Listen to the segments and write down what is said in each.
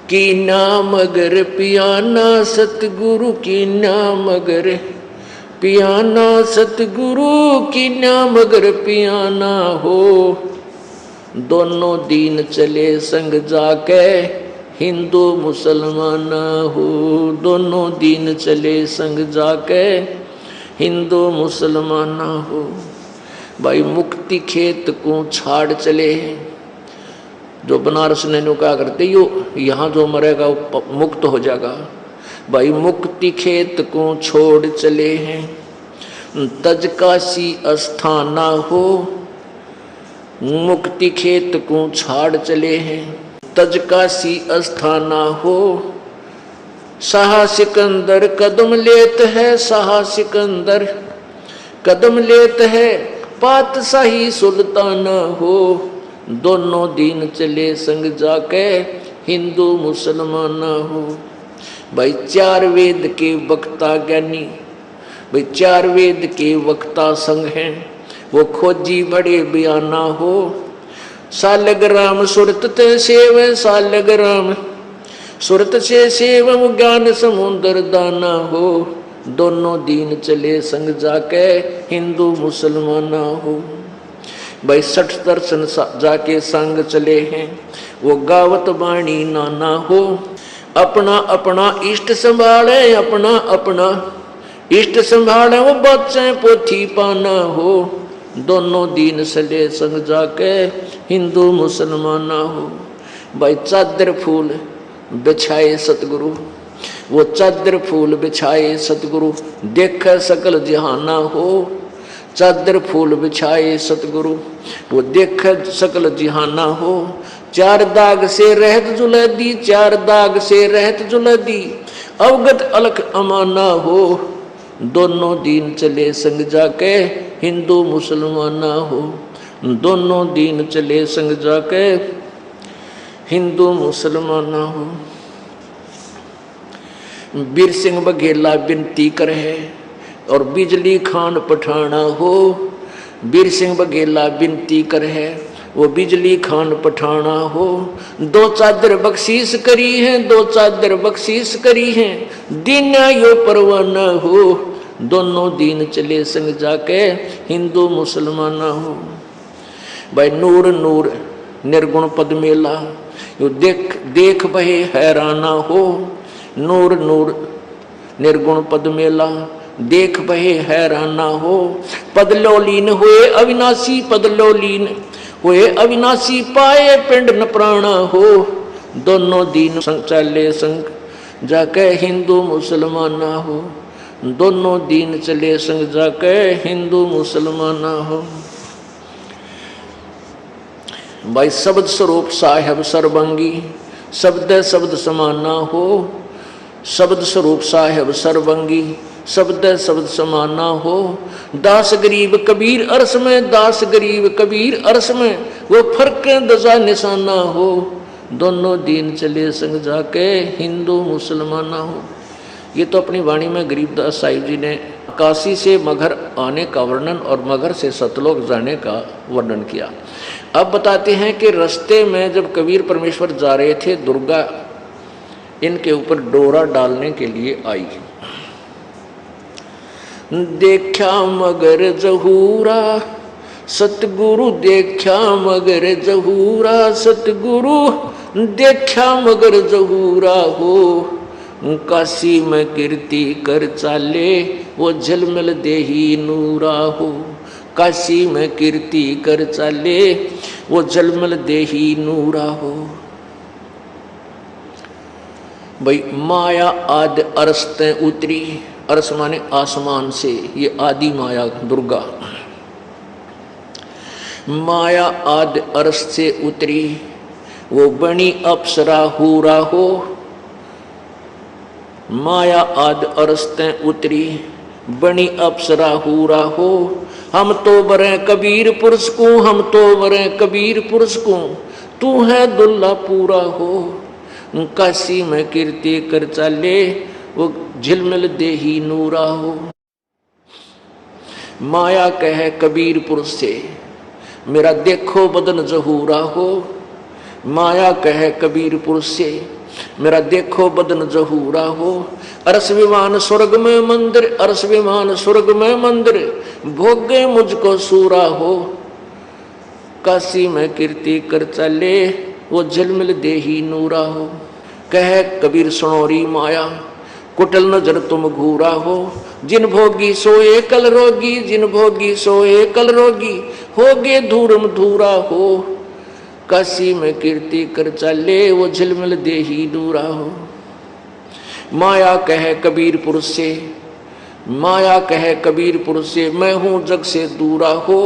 की नाम अगर पियाना सतगुरु की नाम अगर पियाना सतगुरु की नाम अगर पियाना हो। दोनों दीन चले संग जाके हिंदू मुसलमान हो। दोनं दीन चले संग जाके हिंदू मुसलमान हो। भाई मुक्ति खेत को छाड़ चले हैं। जो बनारस ने कहा करते यो यहाँ जो मरेगा वो मुक्त हो जाएगा। भाई मुक्ति खेत को छोड़ चले हैं। तज काशी अस्थाना हो। मुक्ति खेत को छाड़ चले हैं। तज काशी अस्थाना हो। शाह सिकंदर कदम लेत है। शाह सिकंदर कदम लेत है। पातशाही सुल्ताना हो। दोनों दीन चले संग जाके हिंदू मुसलमान हो। भाई चार वेद के वक्ता ज्ञानी, भाई चार वेद के वक्ता संग हैं। वो खोजी बड़े बयाना हो। सालग्राम सुरत ते सेव सालग्राम सुरत से सेव ज्ञान समुद्र दाना हो। दोनों दीन चले संग जाके हिंदू मुसलमान हो। भाई 60 दर्शन जाके संग चले हैं। वो गावत बाणी नाना हो। अपना अपना इष्ट संभाले अपना अपना इष्ट संभाले। वो बच्चे पोथी पाना हो। दोनों दीन चले संग जाके हिंदू मुसलमान हो। भाई चादर फूल बिछाए सतगुरु। वो चादर फूल बिछाए सतगुरु देख सकल जहाना हो। चादर फूल बिछाए सतगुरु वो देख सकल जहाना हो। चार दाग से रहत जुलदी चार दाग से रहत जुलदी अवगत अलख अमाना हो। दोनों दीन चले संग जाके हिंदू मुसलमान हो। दोनों दीन चले संग जाके हिंदू मुसलमान हो। बीर सिंह बघेला विनती करे और बिजली खान पठाना हो। बीर सिंह बघेला विनती करे वो बिजली खान पठाना हो। दो चादर बख्शीश करी है दो चादर बख्शीश करी है दीना यो परवाना हो। दोनों दीन चले संग जाके हिंदू मुसलमान हो। भाई नूर नूर निर्गुण पद मेला यो देख देख बहे हैराना हो। नूर नूर निर्गुण पद मेला देख बहे हैराना हो। पदलोलीन हुए अविनाशी पदलोलीन हुए अविनाशी पाए पिंड न प्राणा हो। दोनों दीन संग चले संग जाके हिंदू मुसलमान हो। दोनों दीन चले संग जाके हिंदू मुसलमान हो। भाई शब्द स्वरूप साहेब सर्वंगी शब्द शब्द समाना हो। शब्द स्वरूप साहेब सर्वंगी शब्द शब्द समाना हो। दास गरीब कबीर अरस में दास गरीब कबीर अरस में वो फर्क दजा निशाना हो। दोनों दीन चले संग जाके हिंदू मुसलमान हो। ये तो अपनी वाणी में गरीबदास साहिब जी ने काशी से मगहर आने का वर्णन और मगहर से सतलोक जाने का वर्णन किया। अब बताते हैं कि रास्ते में जब कबीर परमेश्वर जा रहे थे दुर्गा इनके ऊपर डोरा डालने के लिए आई। देखा मगर जहूरा सतगुरु देखा मगर जहूरा सतगुरु देखा मगर जहूरा हो। काशी में कीर्ति कर चाले वो झलमल देही नूरा हो। काशी में कीर्ति कर चाले वो झलमल देही नूरा हो। भाई माया आदि अरस ते उतरी। अरस माने आसमान से ये आदि माया दुर्गा। माया आदि अरस से उतरी वो बनी अप्सरा हूरा हो। माया आदि अरस ते उतरी बनी अप्सरा हूरा हो। हम तो बरे कबीर पुरुष को हम तो बरे कबीर पुरुष को तू है दुल्ला पूरा हो। काशी में कीर्ति कर चाले वो झिलमिल देही नूरा हो। माया कहे कबीर पुरुष से मेरा देखो बदन जहूरा हो। माया कहे कबीर पुरुष से मेरा देखो बदन जहूरा हो। अरस विमान स्वर्ग में मंदिर, अरस विमान स्वर्ग में मंदिर, भोगे मुझको सूरा हो। काशी में कीर्ति कर चले, वो झिलमिल देही नूरा हो। कह कबीर सुनोरी माया, कुटिल नजर तुम घूरा हो। जिन भोगी सोए कल रोगी, जिन भोगी सोए कल रोगी, होगे धूरम धूरा हो। काशी में कीर्ति कर चले, वो झिलमिल देही नूरा हो। माया कहे कबीरपुर से, माया कहे कबीरपुर से, मैं हूं जग से दूरा हो।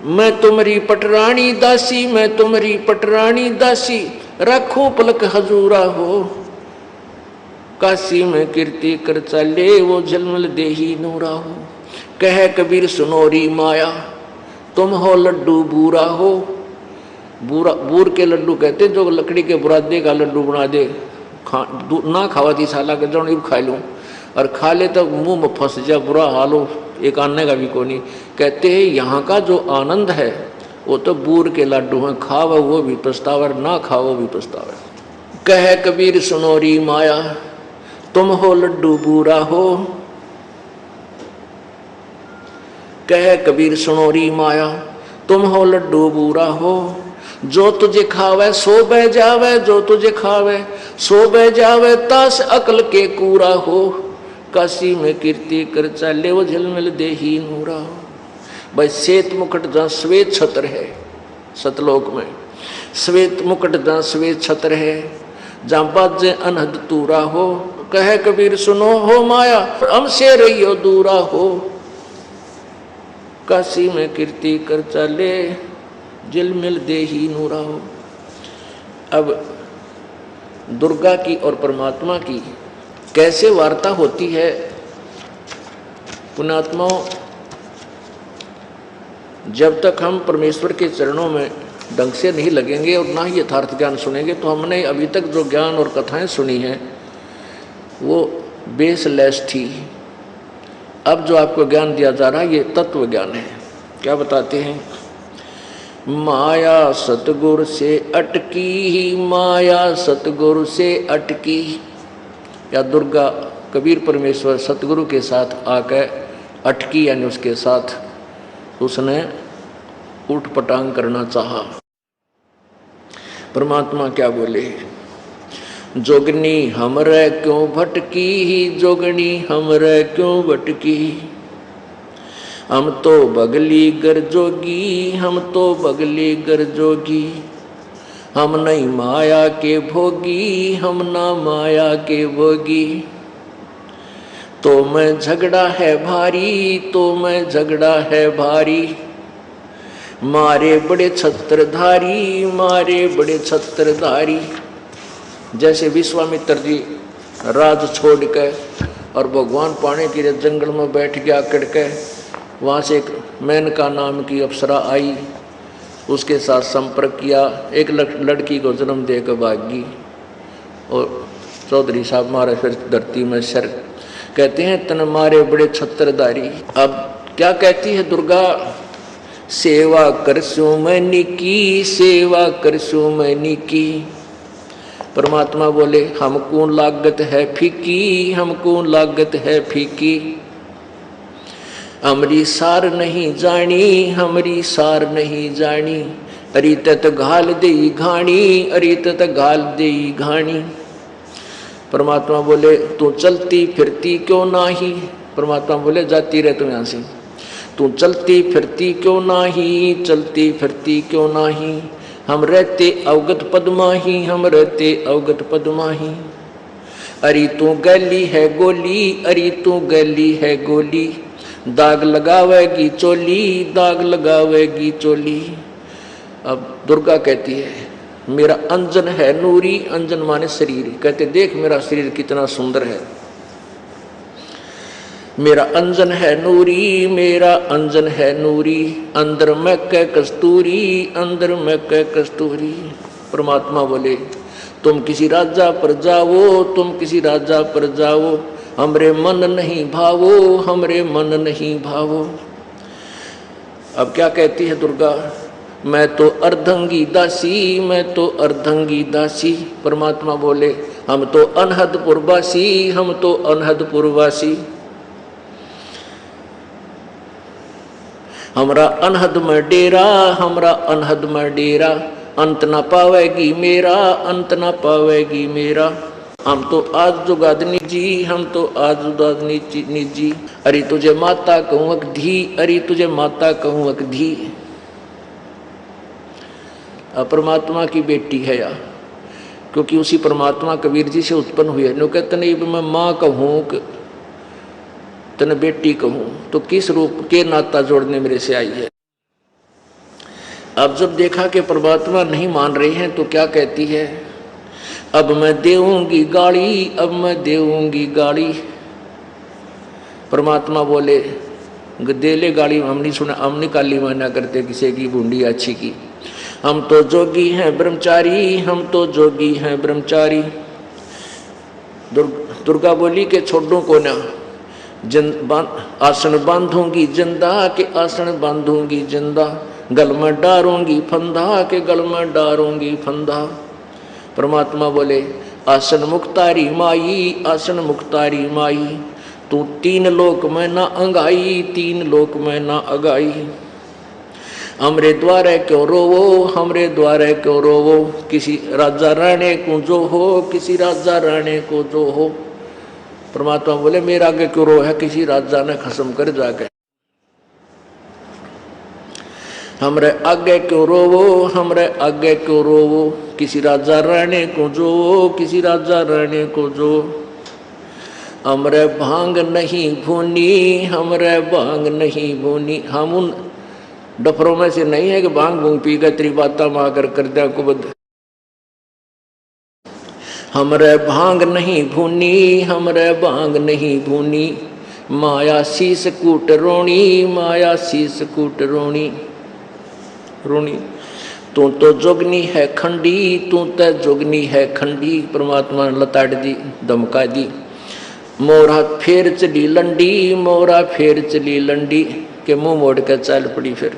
मैं तुम्हारी पटरानी दासी, मैं तुम्हारी पटरानी दासी, रखो पलक हजूरा हो। काशी में कीर्ति कर चले, वो झिलमिल देही नूरा हो। कह कबीर सुनोरी माया, तुम हो लड्डू बूरा हो। बूरा, बूर के लड्डू कहते जो लकड़ी के बुरादे का लड्डू बना दे, ना खावा थी साला के जो खा लूँ, और खा ले तो मुंह में फंस जा, बुरा हाल हो, एक आने का भी को नहीं। कहते हैं यहाँ का जो आनंद है वो तो बूर के लड्डू हैं, खावा वो भी पछतावा, ना खाओ भी पछतावा। कह कबीर सुनोरी माया, तुम हो लड्डू बूरा हो। कह कबीर सुनोरी माया, तुम हो लड्डू बूरा हो। जो तुझे खावे सो बह जावे, जो तुझे खावे सो बह जावे, तास अकल के कूरा हो। काशी में कीर्ति कर चले, वो झिलमिल देही नूरा हो। भाई श्वेत मुकुट जहाँ श्वेत छत्र है, सतलोक में श्वेत मुकुट जहाँ श्वेत छत्र है, जहाँ बाजे अनहद तूरा हो। कहे कबीर सुनो हो माया, हमसे रहियो दूरा हो। काशी में कीर्ति कर चले, झिलमिल देही नूरा हो। अब दुर्गा की और परमात्मा की कैसे वार्ता होती है। पुण्यात्माओं, जब तक हम परमेश्वर के चरणों में ढंग से नहीं लगेंगे और ना ही यथार्थ ज्ञान सुनेंगे, तो हमने अभी तक जो ज्ञान और कथाएं सुनी हैं वो बेसलेस थी। अब जो आपको ज्ञान दिया जा रहा है ये तत्व ज्ञान है। क्या बताते हैं? माया सतगुरु से अटकी, माया सतगुरु से अटकी। या दुर्गा कबीर परमेश्वर सतगुरु के साथ आकर अटकी, यानी उसके साथ उसने उठ पटांग करना चाहा। परमात्मा क्या बोले? जोगनी हमरे क्यों भटकी, जोगनी हमरे क्यों भटकी। हम तो बगली गर जोगी, हम तो बगली गर जोगी। हम नहीं माया के भोगी, हम ना माया के भोगी। तो मैं झगड़ा है भारी, तो मैं झगड़ा है भारी। मारे बड़े छत्रधारी, मारे बड़े छत्रधारी। जैसे विश्वामित्र जी राज छोड़ के और भगवान पाने के लिए जंगल में बैठ गया आकड़ के, वहाँ से एक मेनका नाम की अप्सरा आई, उसके साथ संपर्क किया, एक लड़की को जन्म दे कर भागी। और चौधरी साहब मारे फिर धरती में सर। कहते हैं तन मारे बड़े छत्रधारी। अब क्या कहती है दुर्गा? सेवा करसू मैनी की, सेवा करसू मैनी की। परमात्मा बोले हमको लागत है फीकी, हमको लागत है फीकी। हमरी सार नहीं जानी, हमरी सार नहीं जानी। अरी तत घाल दे घाणी, अरी तत घाल दे घाणी। परमात्मा बोले तू चलती फिरती क्यों नाही। परमात्मा बोले जाती रहे तुम यहाँ से। तू चलती फिरती क्यों नाही, चलती फिरती क्यों नाही। हम रहते अवगत पद्माही, हम रहते अवगत पद्माही। अरी तू गली है गोली, अरी तू गली है गोली। दाग लगावेगी चोली, दाग लगावेगी चोली। अब दुर्गा कहती है मेरा अंजन है नूरी, अंजन माने शरीर। कहते देख मेरा शरीर कितना सुंदर है। मेरा अंजन है नूरी, मेरा अंजन है नूरी। अंदर में कै कस्तूरी, अंदर में कै कस्तूरी। परमात्मा बोले तुम किसी राजा पर जाओ, तुम किसी राजा पर जाओ। हमरे मन नहीं भावो, हमरे मन नहीं भावो। अब क्या कहती है दुर्गा? मैं तो अर्धंगी दासी, मैं तो अर्धंगी दासी। परमात्मा बोले हम तो अनहदपुर वासी, हम तो अनहदपुर वासी। हमरा अनहद में डेरा, हमरा अनहद में डेरा, अंत न पावेगी मेरा, अंत न पावेगी मेरा। हम तो आज जुगादनी जी, हम तो आज जुगादनी जी। अरे तुझे माता कहूँ अकधी, अरे तुझे माता कहूँ अकधी। परमात्मा की बेटी है या, क्योंकि उसी परमात्मा कबीर जी से उत्पन्न हुई है। नो कहते नहीं मैं माँ कहूँ तने बेटी कहूँ, तो किस रूप के नाता जोड़ने मेरे से आई है। अब जब देखा कि परमात्मा नहीं मान रहे हैं तो क्या कहती है, अब मैं देऊंगी गाड़ी, अब मैं देऊंगी गाड़ी। परमात्मा बोले दे ले गाड़ी, हम नहीं सुना, हम नहीं काली माना करते किसी की बूंदी अच्छी की। हम तो जोगी हैं ब्रह्मचारी, हम तो जोगी हैं ब्रह्मचारी। दुर्गा बोली के छोड़ो को ना, आसन बांधूंगी जिंदा के आसन बांधूंगी जिंदा, गल में डारूंगी फंदा के गल में डारूंगी फंदा। परमात्मा बोले आसन मुक्तारी माई, आसन मुक्तारी माई, तू तीन लोक में ना अंगाई, तीन लोक में ना अगाई। हमरे द्वारे क्यों रोवो, हमरे द्वारे क्यों रोवो, किसी राजा राणे को जो हो, किसी राजा राणे को जो हो। परमात्मा बोले मेरा आगे क्यों रो है, किसी राजा ने खसम कर जाके। हमरे आगे क्यों रोवो, हमरे आगे क्यों रोवो, किसी राजा राणे को जो, किसी राजा राणे को जो। हमरे भांग नहीं भूनी, हमरे भांग नहीं भूनी। हम उन डफरों में से नहीं है कि भांग भूंग पी गए तेरी बाता माकर कर दिया कुबद। हमरे भांग नहीं भूनी, हमरे भांग नहीं भूनी, माया शीस कूट रोणी, माया शीस कूट रोणी रोणी। तू तो जोगनी है खंडी, तू तो जोगनी है खंडी। परमात्मा ने लताड़ दी, धमका दी। मोरा फेर चली लंडी, मोरा फेर चली लंडी, के मुंह मोड़ के चल पड़ी। फिर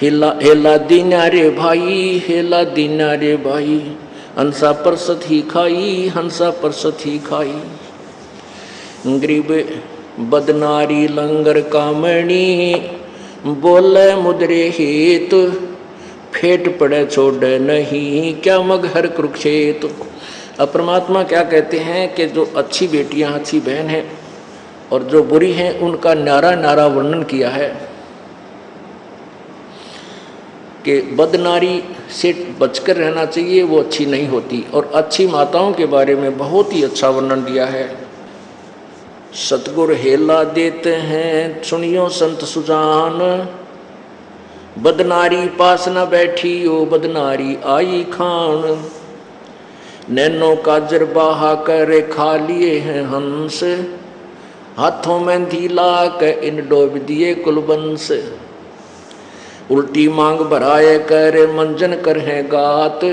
हिला हेला दीना रे भाई, हेला दीना रे भाई, हंसा परसत ही खाई, हंसा परसत ही खाई। गरीब बदनारी लंगर कामणी, बोले मुद्रे हेत, फेट पड़े छोड़े नहीं, क्या मगहर कुरुक्षेत्र। अब परमात्मा क्या कहते हैं कि जो अच्छी बेटियां, अच्छी बहन हैं और जो बुरी हैं, उनका नारा नारा वर्णन किया है कि बदनारी से बचकर रहना चाहिए, वो अच्छी नहीं होती। और अच्छी माताओं के बारे में बहुत ही अच्छा वर्णन दिया है। सतगुर हेला देते हैं सुनियो संत सुजान, बदनारी पास न बैठी ओ बदनारी आई खान। नैनो काजर बहा कर खा लिए हैं हंस, हाथों में धीला के इन डोब दिए कुलबंस। उल्टी मांग भराए कर मंजन कर है गात,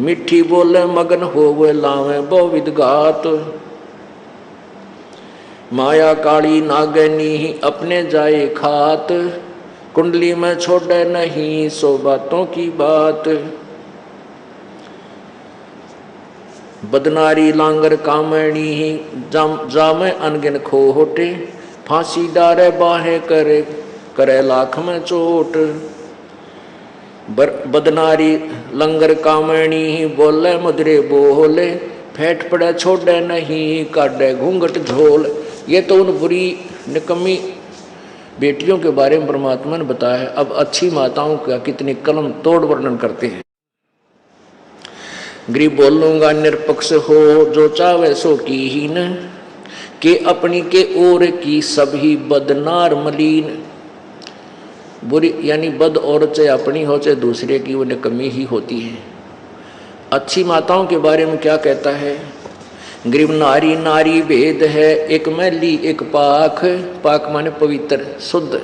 मिठी बोले मगन होवे लावे बहुविध गात। माया काली नागनी अपने जाए खात, कुंडली में छोड़े नहीं सो बातों की बात। बदनारी लांगर कामणी जामे अनगिन खोटे, फांसी डारे बाहे करे करे लाख में चोट। बदनारी लंगर कामणी बोले मुद्रे बोले, फेंट पड़े छोड़े नहीं काटे घूंघट झोल। ये तो उन बुरी निकम्मी बेटियों के बारे में परमात्मा ने बताया। अब अच्छी माताओं का कितनी कलम तोड़ वर्णन करते हैं। गरीब बोलूंगा निरपक्ष हो जो चावे सो की हीन, के अपनी के ओर की सभी बदनार मलीन। बुरी यानी बद औरत चाहे अपनी हो चाहे दूसरे की, वो निकम्मी ही होती है। अच्छी माताओं के बारे में क्या कहता है, गरीब नारी नारी भेद है, एक मैली एक पाख। पाक माने पवित्र शुद्ध।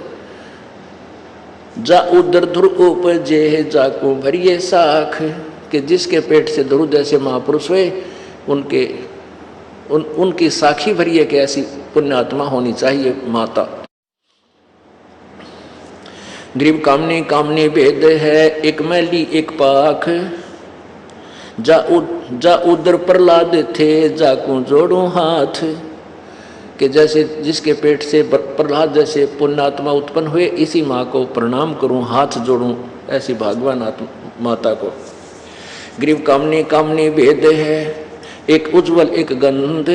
जा उदर धुर उपजे जाको भरिए साख, कि जिसके पेट से दुरुद ऐसे महापुरुष हुए उनकी साखी भरिए कि ऐसी पुण्यात्मा होनी चाहिए माता। ग्रीव कामनी कामनी भेद है, एक मैली एक पाख। जा उधर प्रहलाद थे, जाकू जोड़ू हाथ। कि जैसे जिसके पेट से प्रहलाद जैसे पुण्यात्मा उत्पन्न हुए, इसी माँ को प्रणाम करूं, हाथ जोड़ूं, ऐसी भागवान माता को। ग्रीव कामनी कामनी भेद है, एक उज्जवल एक गंध।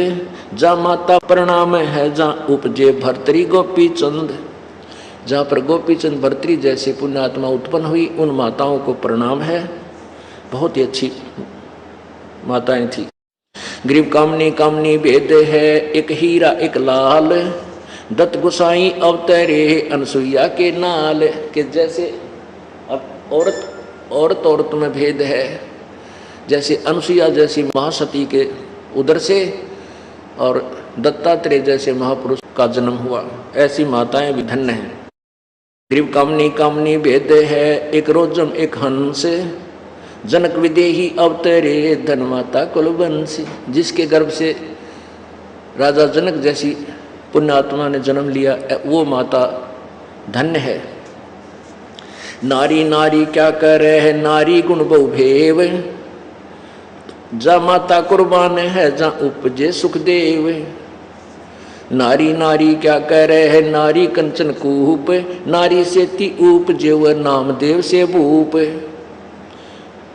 जा माता प्रणाम है, जा उपजे भर्तरी गोपी चंद। जहाँ पर गोपी चंद भर्तरी जैसे पुण्यात्मा उत्पन्न हुई, उन माताओं को प्रणाम है। बहुत ही अच्छी माताएं थी। ग्रीव कामनी कामनी भेद है, एक हीरा एक लाल। दत्त गोसाई अवतरे अनसुईया के नाल। के जैसे अब औरत में भेद है, जैसे अनसुईया जैसी महासती के उदर से और दत्तात्रेय जैसे महापुरुष का जन्म हुआ, ऐसी माताएं भी धन्य हैं। ग्रीव कामनी कामनी भेद है, एक रोजम एक हंस। जनक विदेही अवतरे धनमाता कुलवंश। जिसके गर्भ से राजा जनक जैसी पुण्यात्मा ने जन्म लिया, वो माता धन्य है। नारी नारी क्या करे है, नारी गुण बहुभेव। जा माता कुर्बान है, जा उपजे सुखदेव। नारी नारी क्या कह रहे है, नारी कंचन कूप। नारी से ती उपजे व नामदेव से भूप।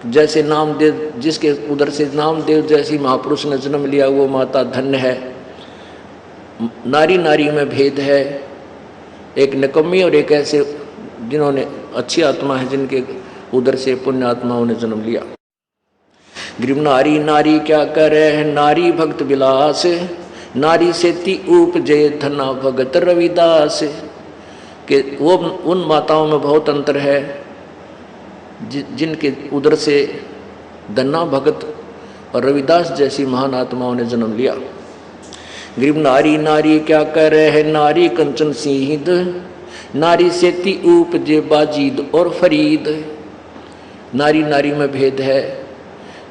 जैसे नामदेव, जिसके उधर से नामदेव जैसी महापुरुष ने जन्म लिया, वो माता धन्य है। नारी नारी में भेद है, एक निकम्मी और एक ऐसे जिन्होंने अच्छी आत्मा है, जिनके उधर से पुण्य आत्माओं ने जन्म लिया। ग्रीव नारी नारी क्या करे है, नारी भक्त विलास। नारी से ती उपजे धना भगत रविदास। के वो उन माताओं में बहुत अंतर है जिनके उदर से धन्ना भगत और रविदास जैसी महान आत्माओं ने जन्म लिया। ग्रीव नारी नारी क्या कह रहे है, नारी कंचन सिंह। नारी से ती उपजे बाजीद और फरीद। नारी नारी में भेद है,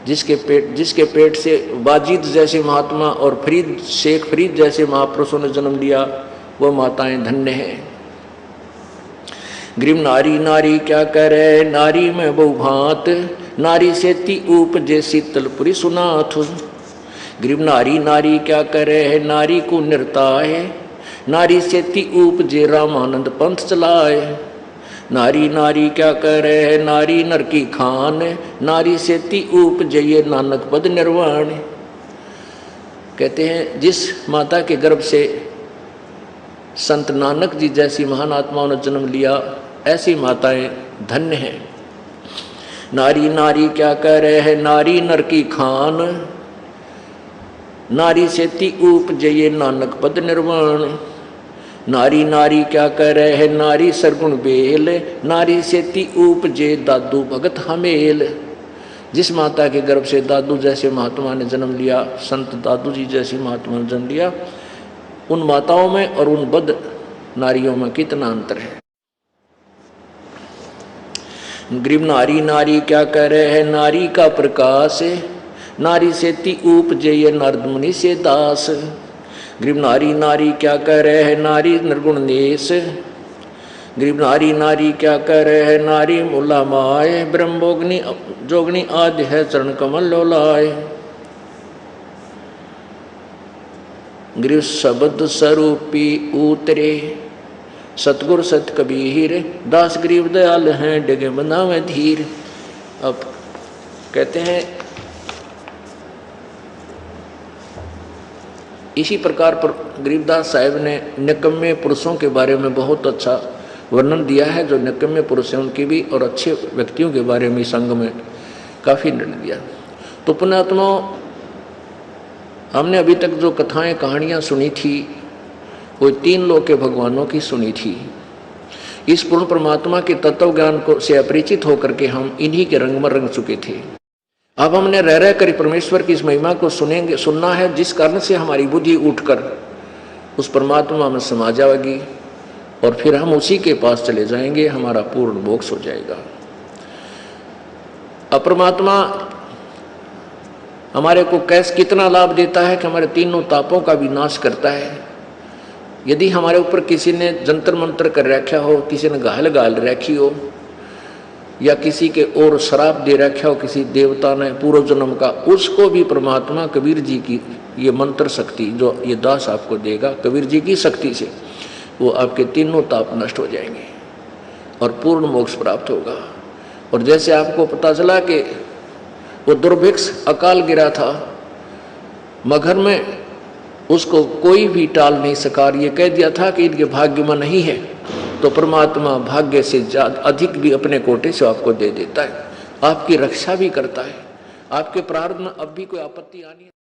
जिसके पेट से बाजीद जैसे महात्मा और फरीद शेख फरीद जैसे महापुरुषों ने जन्म लिया, वो माताएं धन्य हैं। ग्रीव नारी नारी क्या कह रहे, नारी में बहुभांत। नारी से ती उपजे शीतलपुरी सुनाथ। ग्रीव नारी नारी क्या कह रहे है, नारी को निर्ताय। नारी से ती उपजे रामानंद पंथ चलाए। नारी नारी क्या कह रहे है, नारी नर की खान। नारी से ती उपजे ये नानक पद निर्वाण। कहते हैं जिस माता के गर्भ से संत नानक जी जैसी महान आत्माओं ने जन्म लिया, ऐसी माताएं धन्य हैं। नारी नारी क्या कह रहे हैं, नारी नर की खान। नारी से ती उपजे ये नानक पद निर्वाण। नारी नारी क्या कह रहे हैं, नारी सरगुण बेल। नारी से ती उपजे दादू भगत हमेल। जिस माता के गर्भ से दादू जैसे महात्मा ने जन्म लिया, संत दादू जी जैसी महात्मा ने जन्म लिया, उन माताओं में और उन बद नारियों में कितना अंतर है। ग्रीव नारी नारी क्या कह रहे हैं, नारी का प्रकाश। नारी से ती उपजे ये नारद मुनि से दास। ग्रीव नारी नारी क्या कह रहे हैं, नारी निर्गुण नेश। ग्रीव नारी नारी क्या कह रहे हैं, नारी मूला माए। ब्रह्मोग्नि जोगनी आदि है चरण कमल लोलाए। ग्रीव शब्द स्वरूपी उतरे। सतगुर सत कबीर। दास गरीब दयाल हैं, डगे बनावे धीर। अब कहते हैं इसी प्रकार पर गरीबदास साहिब ने निकम्मे पुरुषों के बारे में बहुत अच्छा वर्णन दिया है। जो निकम्मे पुरुष हैं उनकी भी, और अच्छे व्यक्तियों के बारे में संग में काफ़ी निर्णय दिया। तो पुण्यात्मा, हमने अभी तक जो कथाएं कहानियां सुनी थी, वो 3 लोक के भगवानों की सुनी थी। इस पूर्ण परमात्मा के तत्व ज्ञान को से अपरिचित होकर के हम इन्हीं के रंग में रंग चुके थे। अब हमने रह कर परमेश्वर की इस महिमा को सुनना है, जिस कारण से हमारी बुद्धि उठकर उस परमात्मा में समा जाएगी और फिर हम उसी के पास चले जाएंगे, हमारा पूर्ण मोक्ष हो जाएगा। अब परमात्मा हमारे को कितना लाभ देता है कि हमारे तीनों तापों का भी नाश करता है यदि हमारे ऊपर किसी ने जंतर मंतर कर रखा हो, किसी ने घायल घाल रखी हो, या किसी के और श्राप दे रखा हो किसी देवता ने पूर्व जन्म का, उसको भी परमात्मा कबीर जी की ये मंत्र शक्ति जो ये दास आपको देगा, कबीर जी की शक्ति से वो आपके तीनों ताप नष्ट हो जाएंगे और पूर्ण मोक्ष प्राप्त होगा। और जैसे आपको पता चला कि वो दुर्भिक्ष अकाल गिरा था मगर में, उसको कोई भी टाल नहीं सका, ये कह दिया था कि इनके भाग्य में नहीं है, तो परमात्मा भाग्य से ज्यादा अधिक भी अपने कोटे से आपको दे देता है, आपकी रक्षा भी करता है। आपके प्रारब्ध में अब भी कोई आपत्ति आनी है